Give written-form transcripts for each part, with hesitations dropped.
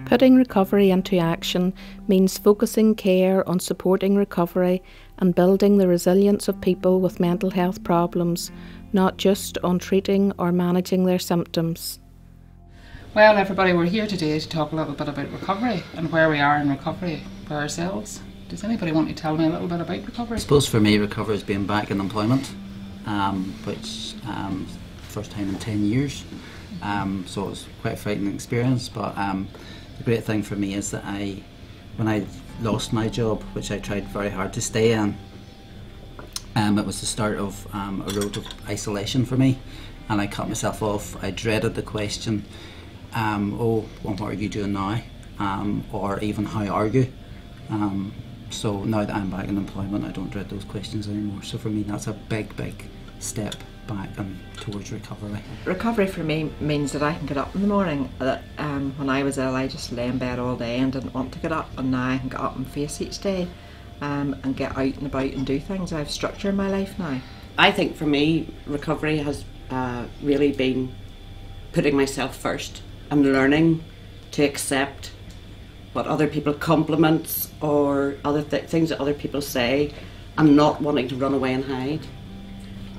Putting recovery into action means focusing care on supporting recovery and building the resilience of people with mental health problems, not just on treating or managing their symptoms. Well, everybody, we're here today to talk a little bit about recovery and where we are in recovery for ourselves. Does anybody want to tell me a little bit about recovery? I suppose for me, recovery has been back in employment, which first time in 10 years. So it was quite a frightening experience, but the great thing for me is that when I lost my job, which I tried very hard to stay in, it was the start of a road of isolation for me, and I cut myself off. I dreaded the question, oh, well, what are you doing now? Or even, how are you? So now that I'm back in employment, I don't dread those questions anymore. So for me, that's a big, big step back and towards recovery. Recovery for me means that I can get up in the morning. That when I was ill, I just lay in bed all day and didn't want to get up, and now I can get up and face each day and get out and about and do things. I have structure in my life now. I think for me, recovery has really been putting myself first and learning to accept what other people compliments or other things that other people say, and not wanting to run away and hide,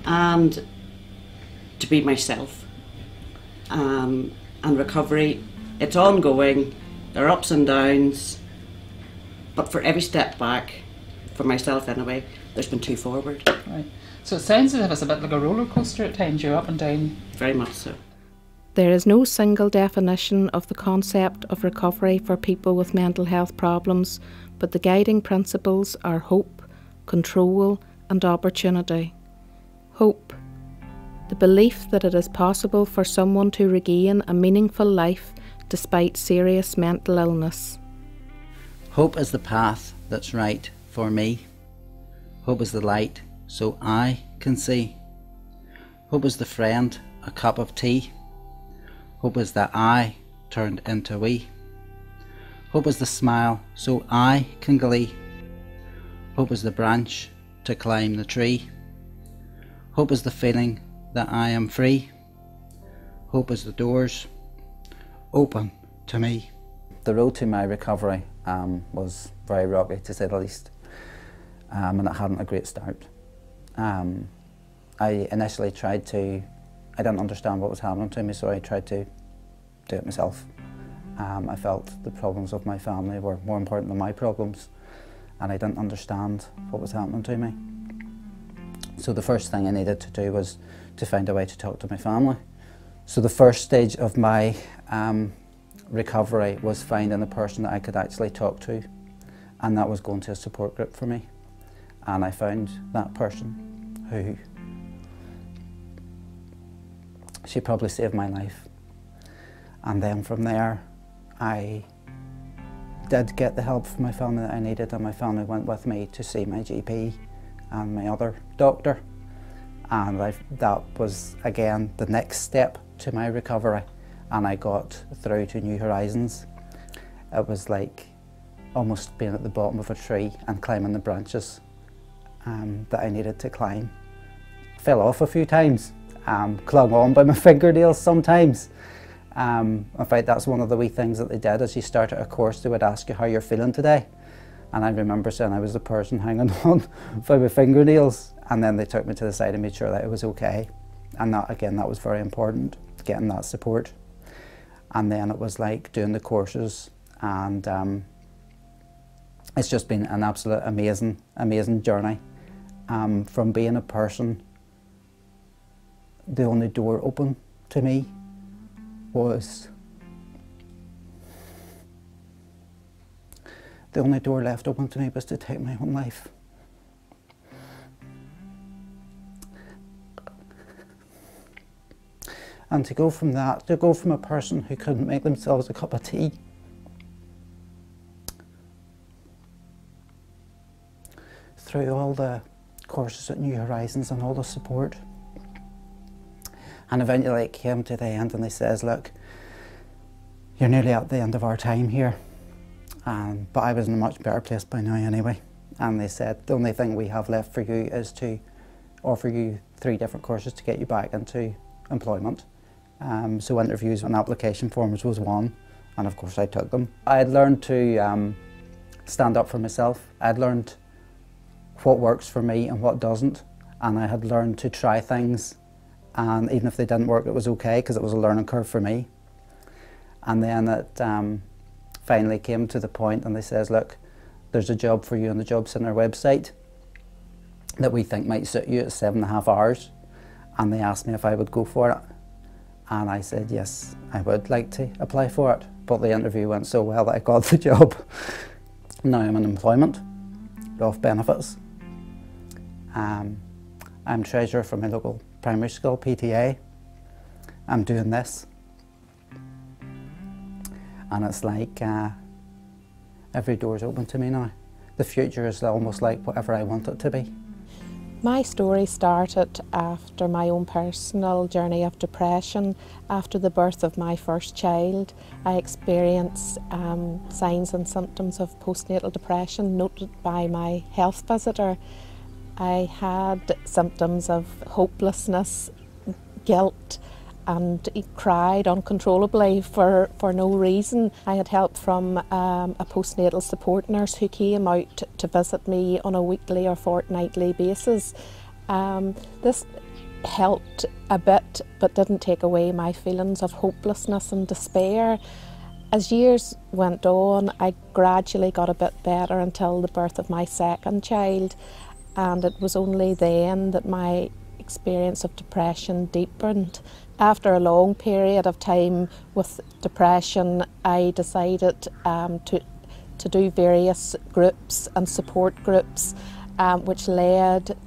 and to be myself. And recovery, it's ongoing, there are ups and downs, but for every step back, for myself anyway, there's been two forward. Right. So it sounds as if it's a bit like a roller coaster at times. You're up and down. Very much so. There is no single definition of the concept of recovery for people with mental health problems, but the guiding principles are hope, control, and opportunity. Hope. The belief that it is possible for someone to regain a meaningful life despite serious mental illness. Hope is the path that's right for me. Hope is the light so I can see. Hope is the friend, a cup of tea. Hope is that I turned into we. Hope is the smile so I can glee. Hope is the branch to climb the tree. Hope is the feeling that I am free. Hope is the doors open to me. The road to my recovery was very rocky, to say the least, and it hadn't a great start. I initially I didn't understand what was happening to me, so I tried to do it myself. I felt the problems of my family were more important than my problems, and I didn't understand what was happening to me. So the first thing I needed to do was to find a way to talk to my family. So the first stage of my recovery was finding a person that I could actually talk to, and that was going to a support group for me. And I found that person who, she probably saved my life. And then from there, I did get the help from my family that I needed, and my family went with me to see my GP and my other doctor. And that was, again, the next step to my recovery. And I got through to New Horizons. It was like almost being at the bottom of a tree and climbing the branches that I needed to climb. Fell off a few times, clung on by my fingernails sometimes. In fact, that's one of the wee things that they did. As you started a course, they would ask you how you're feeling today. And I remember saying I was the person hanging on by my fingernails, and then they took me to the side and made sure that it was okay. And that, again, that was very important, getting that support. And then it was like doing the courses, and it's just been an absolute amazing, amazing journey. From being a person, the only door open to me was, the only door left open to me was to take my own life. And to go from that, to go from a person who couldn't make themselves a cup of tea, through all the courses at New Horizons and all the support. And eventually it came to the end, and they says, look, you're nearly at the end of our time here. But I was in a much better place by now anyway. And they said, the only thing we have left for you is to offer you 3 different courses to get you back into employment. So interviews and application forms was one, and of course I took them. I had learned to stand up for myself. I had learned what works for me and what doesn't, and I had learned to try things, and even if they didn't work, it was okay, because it was a learning curve for me. And then it finally came to the point, and they says, look, there's a job for you on the job centre website that we think might suit you. It's 7.5 hours, and they asked me if I would go for it, and I said yes, I would like to apply for it. But the interview went so well that I got the job. Now I'm in employment, off benefits. I'm treasurer for my local primary school, PTA. I'm doing this, and it's like every door is open to me now. The future is almost like whatever I want it to be. My story started after my own personal journey of depression. After the birth of my first child, I experienced signs and symptoms of postnatal depression noted by my health visitor. I had symptoms of hopelessness, guilt, and he cried uncontrollably for no reason. I had help from a postnatal support nurse who came out to visit me on a weekly or fortnightly basis. This helped a bit, but didn't take away my feelings of hopelessness and despair. As years went on, I gradually got a bit better until the birth of my second child, and it was only then that my experience of depression deepened. After a long period of time with depression, I decided to do various groups and support groups, which led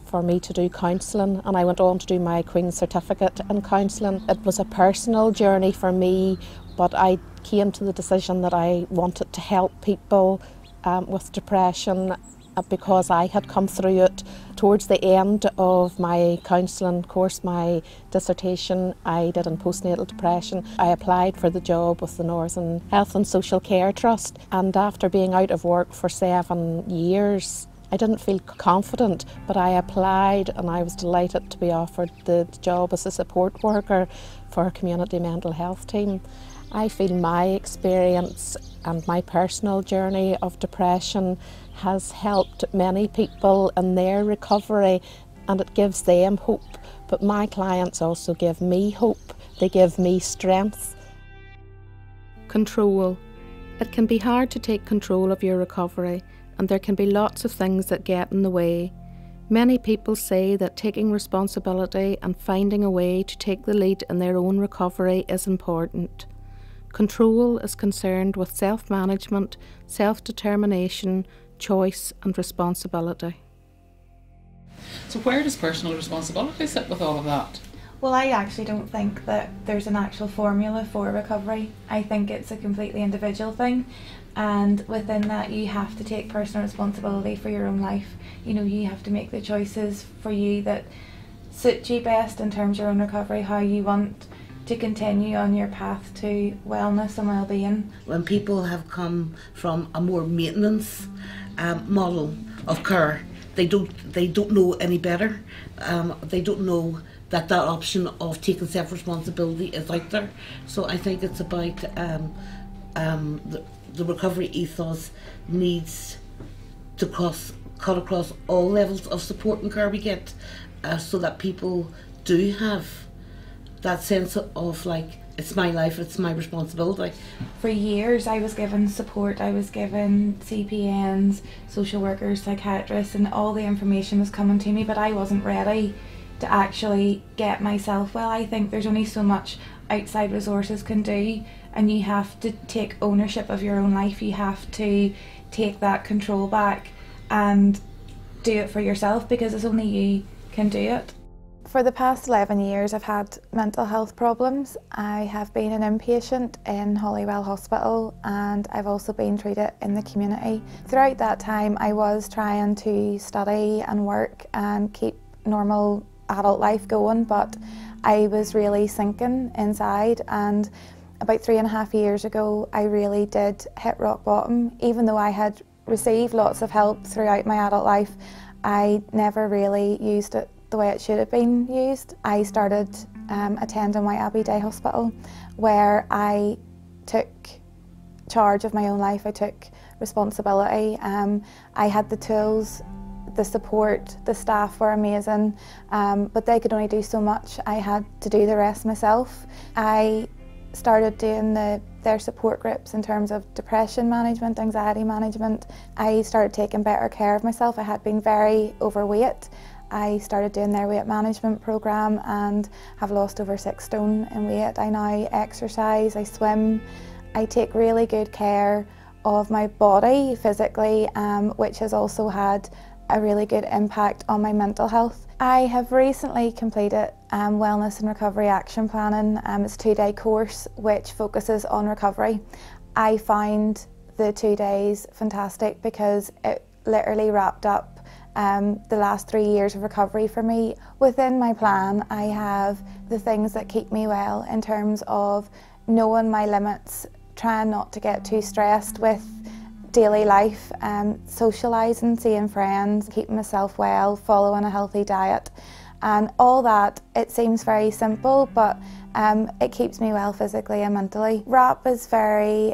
for me to do counselling, and I went on to do my Queen's Certificate in counselling. It was a personal journey for me, but I came to the decision that I wanted to help people with depression, because I had come through it. Towards the end of my counselling course, my dissertation I did in postnatal depression, I applied for the job with the Northern Health and Social Care Trust, and after being out of work for 7 years, I didn't feel confident, but I applied, and I was delighted to be offered the job as a support worker for a community mental health team. I feel my experience and my personal journey of depression has helped many people in their recovery, and it gives them hope. But my clients also give me hope. They give me strength. Control. It can be hard to take control of your recovery, and there can be lots of things that get in the way. Many people say that taking responsibility and finding a way to take the lead in their own recovery is important. Control is concerned with self-management, self-determination, choice and responsibility. So where does personal responsibility sit with all of that? Well, I actually don't think that there's an actual formula for recovery. I think it's a completely individual thing, and within that you have to take personal responsibility for your own life. You know, you have to make the choices for you that suit you best in terms of your own recovery, how you want to continue on your path to wellness and well-being. When people have come from a more maintenance model of care, they don't know any better. They don't know that option of taking self-responsibility is out there. So I think it's about the recovery ethos needs to cut across all levels of support and care we get, so that people do have that sense of like, it's my life, it's my responsibility. For years I was given support, I was given CPNs, social workers, psychiatrists, and all the information was coming to me, but I wasn't ready to actually get myself well. I think there's only so much outside resources can do, and you have to take ownership of your own life. You have to take that control back and do it for yourself, because it's only you can do it. For the past 11 years I've had mental health problems. I have been an inpatient in Holywell Hospital, and I've also been treated in the community. Throughout that time I was trying to study and work and keep normal adult life going, but I was really sinking inside, and about 3.5 years ago I really did hit rock bottom. Even though I had received lots of help throughout my adult life, I never really used it the way it should have been used. I started attending White Abbey Day Hospital, where I took charge of my own life. I took responsibility. I had the tools, the support, the staff were amazing, but they could only do so much. I had to do the rest myself. I started doing their support groups in terms of depression management, anxiety management. I started taking better care of myself. I had been very overweight. I started doing their weight management program and have lost over 6 stone in weight. I now exercise, I swim, I take really good care of my body physically, which has also had a really good impact on my mental health. I have recently completed Wellness and Recovery Action Planning. It's a 2-day course which focuses on recovery. I find the 2 days fantastic because it literally wrapped up the last 3 years of recovery for me. Within my plan, I have the things that keep me well in terms of knowing my limits, trying not to get too stressed with daily life, socialising, seeing friends, keeping myself well, following a healthy diet, and all that. It seems very simple, but it keeps me well physically and mentally. RAP is very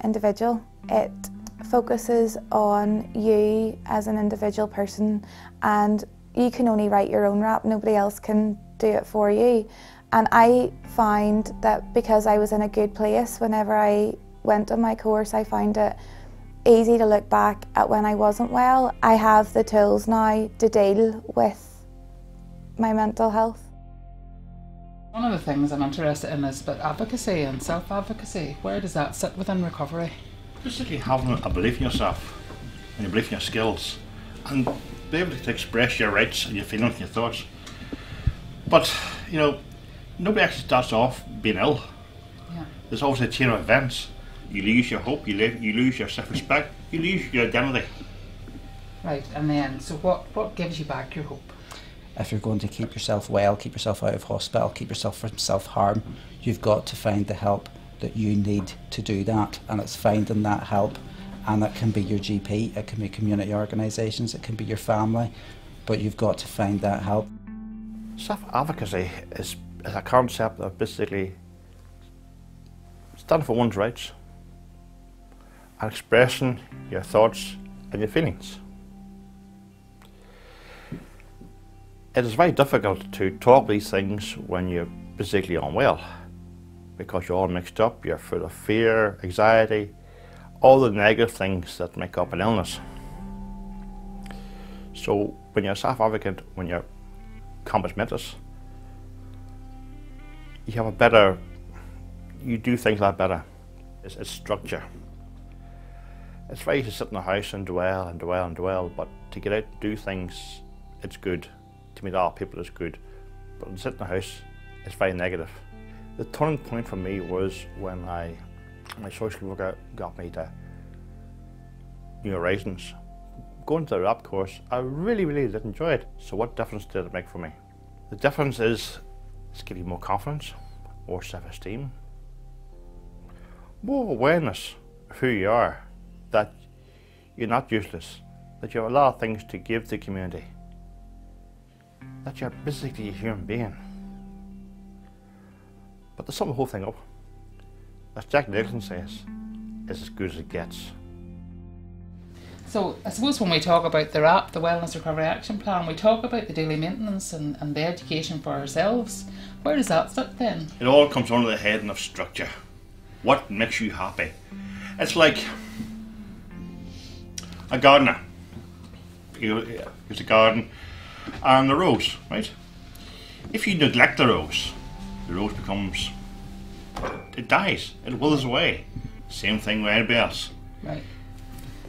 individual. It focuses on you as an individual person, and you can only write your own RAP. Nobody else can do it for you. And I find that because I was in a good place whenever I went on my course, I find it easy to look back at when I wasn't well. I have the tools now to deal with my mental health. One of the things I'm interested in is about advocacy and self-advocacy. Where does that sit within recovery? Basically having a belief in yourself and your belief in your skills and be able to express your rights and your feelings and your thoughts. But, you know, nobody actually starts off being ill. Yeah. There's always a chain of events. You lose your hope, you lose your self-respect, you lose your identity. Right, and then, so what gives you back your hope? If you're going to keep yourself well, keep yourself out of hospital, keep yourself from self-harm, you've got to find the help that you need to do that, and it's finding that help, and that can be your GP, it can be community organisations, it can be your family, but you've got to find that help. Self-advocacy is a concept of basically standing for one's rights and expressing your thoughts and your feelings. It is very difficult to talk these things when you're basically unwell, because you're all mixed up, you're full of fear, anxiety, all the negative things that make up an illness. So when you're a self-advocate, when you're compos mentis, you do things a lot better. It's structure. It's very easy to sit in the house and dwell and dwell and dwell, but to get out and do things, it's good. To meet other people is good. But to sit in the house, it's very negative. The turning point for me was when my social worker got me to New Horizons. Going to the RAP course, I really did enjoy it. So what difference did it make for me? The difference is it's giving you more confidence, more self-esteem, more awareness of who you are, that you're not useless, that you have a lot of things to give to the community, that you're basically a human being. But to sum the whole thing up, as Jack Nicholson says, it's as good as it gets. So I suppose when we talk about the RAP, the Wellness Recovery Action Plan, we talk about the daily maintenance and the education for ourselves. Where does that sit then? It all comes under the heading of structure. What makes you happy? It's like a gardener. There's a garden and the rose, right? If you neglect the rose becomes, it dies, it withers away. Same thing with anybody else. Right.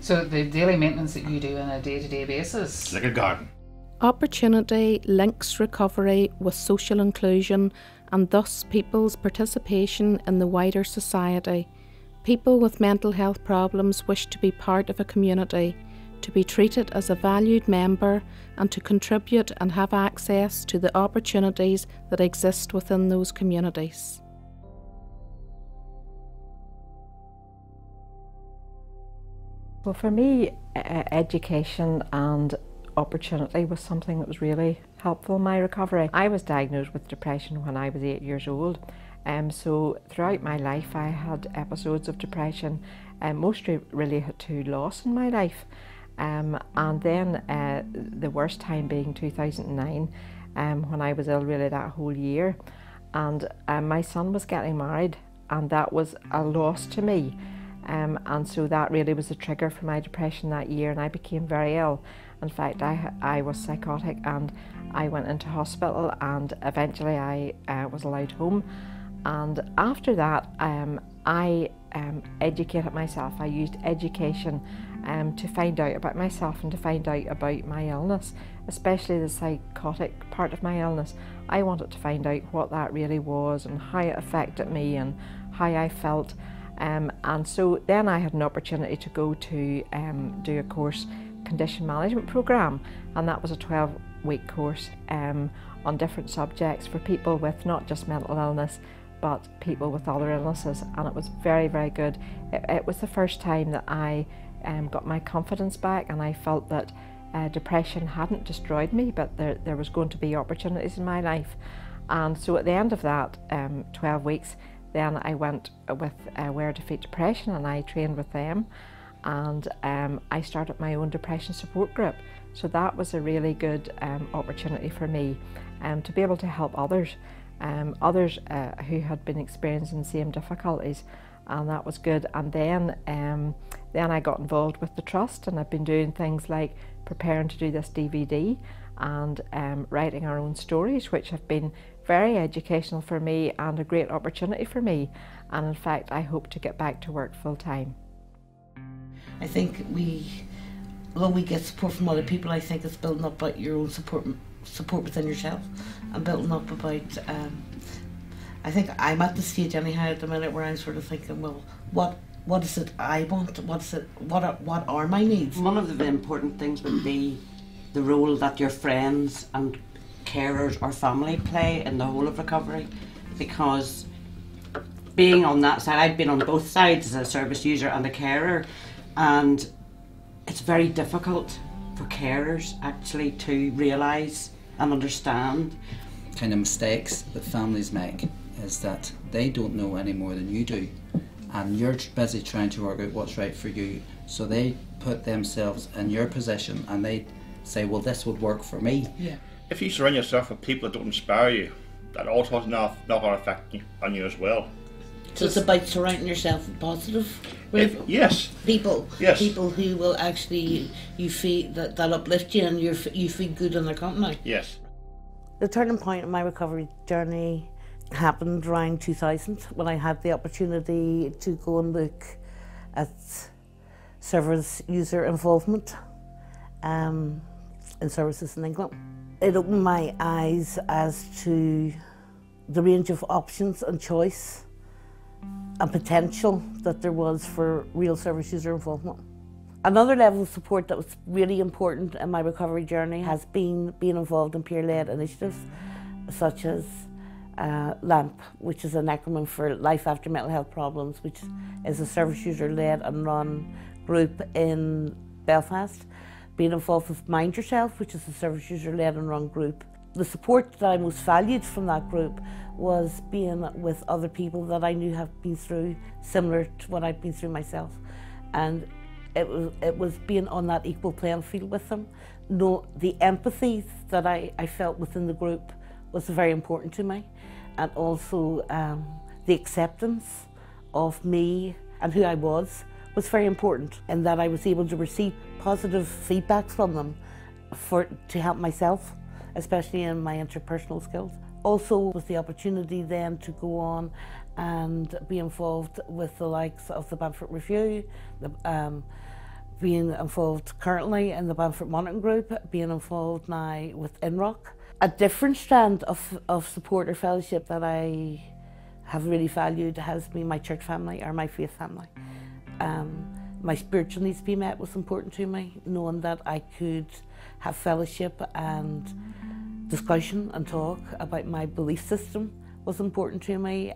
So the daily maintenance that you do on a day-to-day basis? It's like a garden. Opportunity links recovery with social inclusion and thus people's participation in the wider society. People with mental health problems wish to be part of a community, to be treated as a valued member and to contribute and have access to the opportunities that exist within those communities. Well, for me, education and opportunity was something that was really helpful in my recovery. I was diagnosed with depression when I was 8 years old. So throughout my life I had episodes of depression, mostly related to loss in my life. And then the worst time being 2009, when I was ill really that whole year. And my son was getting married, and that was a loss to me. And so that really was the trigger for my depression that year, and I became very ill. In fact, I was psychotic, and I went into hospital, and eventually I was allowed home. And after that, I educated myself. I used education to find out about myself and to find out about my illness, especially the psychotic part of my illness. I wanted to find out what that really was and how it affected me and how I felt. And so then I had an opportunity to go to do a course, condition management program, and that was a 12-week course on different subjects for people with not just mental illness but people with other illnesses, and it was very, very good. It was the first time that I got my confidence back, and I felt that depression hadn't destroyed me, but there was going to be opportunities in my life. And so at the end of that 12 weeks, then I went with Where to Defeat Depression, and I trained with them, and I started my own depression support group. So that was a really good opportunity for me to be able to help others who had been experiencing the same difficulties, and that was good. And then I got involved with the trust, and I've been doing things like preparing to do this DVD and writing our own stories, which have been very educational for me and a great opportunity for me. And in fact, I hope to get back to work full time. I think although we get support from other people, I think it's building up about your own support within yourself, and building up about, I think I'm at the stage anyhow at the minute where I'm sort of thinking, well, what is it I want? What are my needs? One of the important things would be the role that your friends and carers or family play in the whole of recovery, because being on that side, I've been on both sides as a service user and a carer, and it's very difficult for carers actually to realise and understand. Kind of mistakes that families make is that they don't know any more than you do, and you're busy trying to work out what's right for you, so they put themselves in your position and they say, well, this would work for me. Yeah. If you surround yourself with people that don't inspire you, that also has knock on effect on you as well. So it's about surrounding yourself with positive yes. people. Yes. People who will actually, you feel that uplift you, and you feel good in their company. Yes. The turning point in my recovery journey happened around 2000, when I had the opportunity to go and look at service user involvement in services in England. It opened my eyes as to the range of options and choice and potential that there was for real service user involvement. Another level of support that was really important in my recovery journey has been being involved in peer-led initiatives such as LAMP, which is an acronym for Life After Mental Health Problems, which is a service user-led and run group in Belfast. Being involved with Mind Yourself, which is a service user-led and run group. The support that I most valued from that group was being with other people that I knew have been through similar to what I'd been through myself, and it was being on that equal playing field with them. The empathy that I felt within the group was very important to me, and also the acceptance of me and who I was very important, in that I was able to receive positive feedback from them to help myself, especially in my interpersonal skills. Also with the opportunity then to go on and be involved with the likes of the Bamford Review, being involved currently in the Bamford Monitoring Group, being involved now with INROC. A different strand of support or fellowship that I have really valued has been my church family, or my faith family. My spiritual needs to be met was important to me, knowing that I could have fellowship and discussion and talk about my belief system was important to me.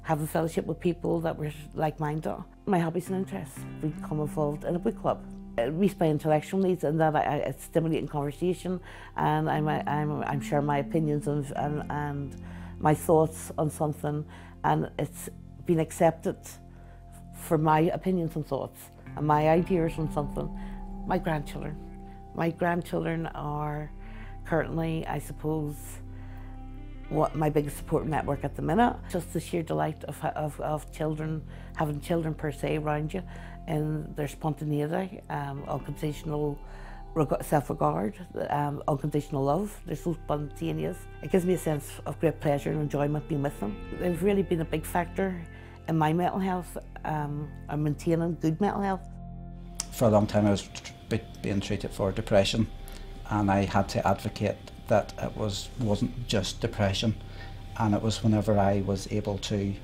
Having fellowship with people that were like-minded. My hobbies and interests, we become involved in a book club. It meets my intellectual needs, and that it's stimulating conversation, and I'm sharing my opinions and my thoughts on something, and it's been accepted for my opinions and thoughts and my ideas on something. My grandchildren are currently, I suppose, what my biggest support network at the minute. Just the sheer delight of children, having children per se around you, and their spontaneity, unconditional self-regard, unconditional love. They're so spontaneous. It gives me a sense of great pleasure and enjoyment being with them. They've really been a big factor in my mental health and maintaining good mental health. For a long time I was being treated for depression, and I had to advocate that it wasn't just depression, and it was whenever I was able to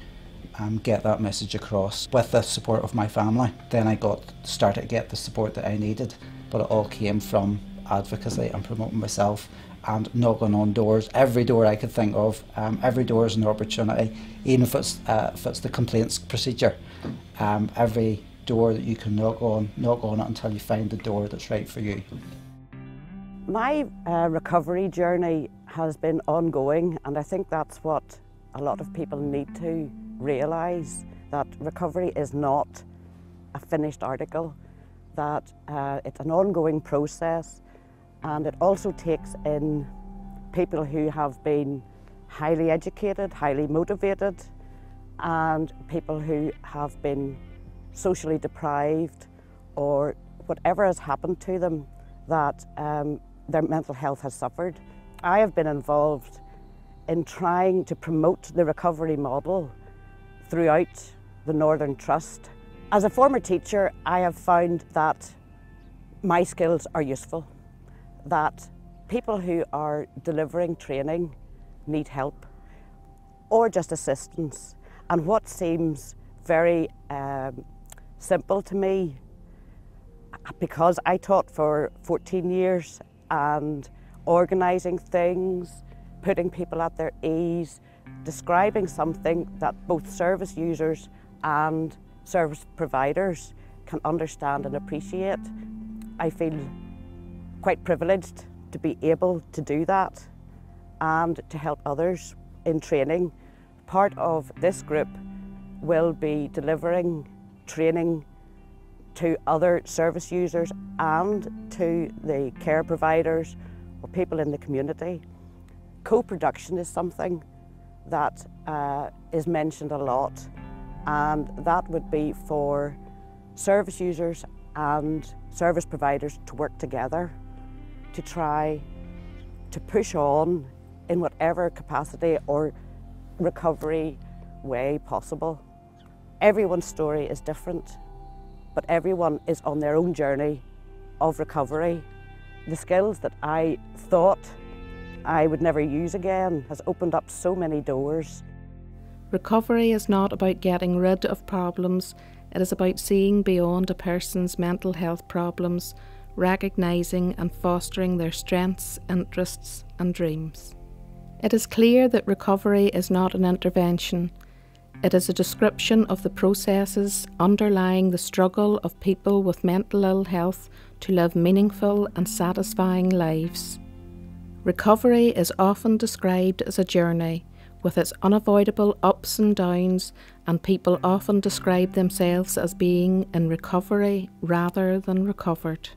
get that message across with the support of my family, then I started to get the support that I needed. But it all came from advocacy and promoting myself and knocking on doors, every door I could think of. Every door is an opportunity, even if it's the complaints procedure. Every door that you can knock on it until you find the door that's right for you. My recovery journey has been ongoing, and I think that's what a lot of people need to realise, that recovery is not a finished article, that it's an ongoing process, and it also takes in people who have been highly educated, highly motivated, and people who have been socially deprived, or whatever has happened to them, that their mental health has suffered. I have been involved in trying to promote the recovery model throughout the Northern Trust. As a former teacher, I have found that my skills are useful, that people who are delivering training need help or just assistance. And what seems very simple to me, because I taught for 14 years and organising things, putting people at their ease, describing something that both service users and service providers can understand and appreciate. I feel quite privileged to be able to do that and to help others in training. Part of this group will be delivering training to other service users and to the care providers or people in the community. Co-production is something that is mentioned a lot, and that would be for service users and service providers to work together to try to push on in whatever capacity or recovery way possible. Everyone's story is different, but everyone is on their own journey of recovery. The skills that I thought I would never use again has opened up so many doors. Recovery is not about getting rid of problems, it is about seeing beyond a person's mental health problems, recognising and fostering their strengths, interests and dreams. It is clear that recovery is not an intervention. It is a description of the processes underlying the struggle of people with mental ill health to live meaningful and satisfying lives. Recovery is often described as a journey, with its unavoidable ups and downs, and people often describe themselves as being in recovery rather than recovered.